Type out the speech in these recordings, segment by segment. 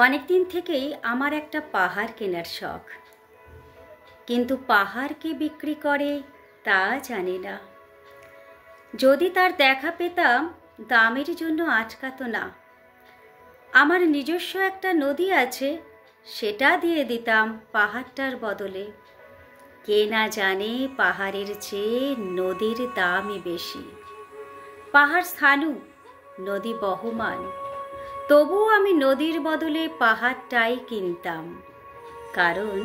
অনেক দিন থেকেই আমার একটা পাহাড় কেনার শখ, কিন্তু পাহাড় কে বিক্রি করে তা জানি না। যদি তার দেখা পেতাম, দামের জন্য আটকাতো না। আমার নিজস্ব একটা নদী আছে, সেটা দিয়ে দিতাম পাহাড়টার বদলে। কে না জানে পাহাড়ের চেয়ে নদীর দামই বেশি। পাহাড় স্থাণু, নদী বহমান, তবুও আমি নদীর বদলে পাহাড়টাই কিনতাম, কারণ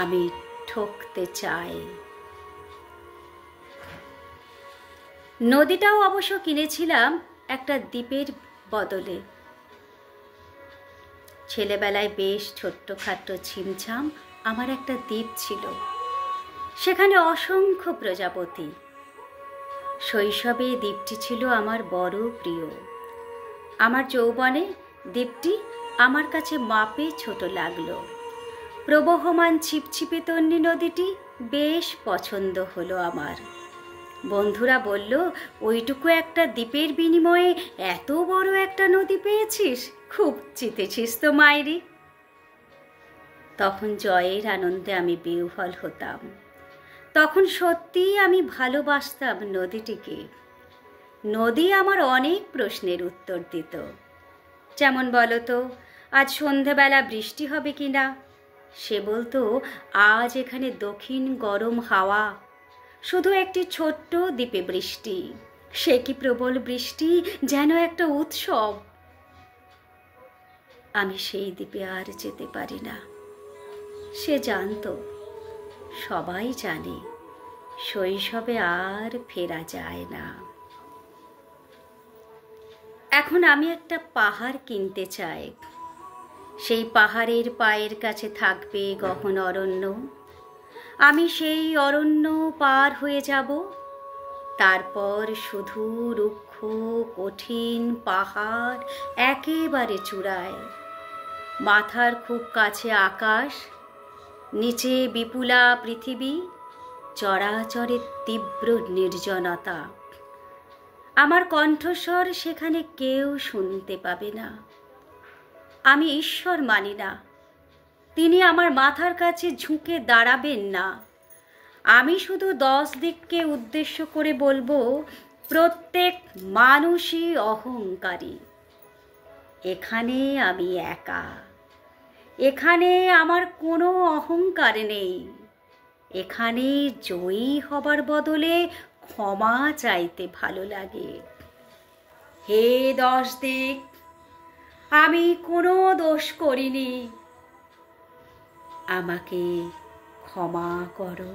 আমি ঠকতে চাই। নদীটাও অবশ্য কিনেছিলাম একটা দ্বীপের বদলে। ছেলেবেলায় বেশ ছোট্টখাট্ট ছিমছাম আমার একটা দ্বীপ ছিল, সেখানে অসংখ্য প্রজাপতি। শৈশবে দ্বীপটি ছিল আমার বড় প্রিয়। আমার যৌবনে দ্বীপটি আমার কাছে মাপে ছোট লাগলো। প্রবহমান ছিপছিপে তন্বী নদীটি বেশ পছন্দ হলো আমার। বন্ধুরা বলল, ওইটুকু একটা দ্বীপের বিনিময়ে এত বড় একটা নদী পেয়েছিস, খুব জিতেছিস তো মাইরি। তখন জয়ের আনন্দে আমি বিহ্বল হতাম। তখন সত্যিই আমি ভালোবাসতাম নদীটিকে। নদী আমার অনেক প্রশ্নের উত্তর দিত। যেমন বলতো, আজ সন্ধেবেলা বৃষ্টি হবে কিনা? সে বলতো, আজ এখানে দক্ষিণ গরম হাওয়া, শুধু একটি ছোট্ট দ্বীপে বৃষ্টি। সে কি প্রবল বৃষ্টি, যেন একটা উৎসব। আমি সেই দ্বীপে আর যেতে পারি না। সে জানতো, সবাই জানে, শৈশবে আর ফেরা যায় না। এখন আমি একটা পাহাড় কিনতে চাই। সেই পাহাড়ের পায়ের কাছে থাকবে গহন অরণ্য। আমি সেই অরণ্য পার হয়ে যাব। তারপর শুধু রুক্ষ কঠিন পাহাড় একেবারে চূড়ায়। মাথার খুব কাছে আকাশ, নিচে বিপুলা পৃথিবী, চরাচরের তীব্র নির্জনতা। আমার কণ্ঠস্বর সেখানে কেউ শুনতে পাবে না। আমি ঈশ্বর মানি না, তিনি আমার মাথার কাছে ঝুঁকে দাঁড়াবেন না। আমি শুধু 10 দিককে উদ্দেশ্য করে বলবো, প্রত্যেক মানুষই অহংকারী। এখানে আমি একা। এখানে আমার কোনো অহংকার নেই। এখানে জয়ী হবার বদলে ক্ষমা চাইতে ভালো লাগে। হে 10 দিক, আমি কোনো দোষ করিনি, আমাকে ক্ষমা করো।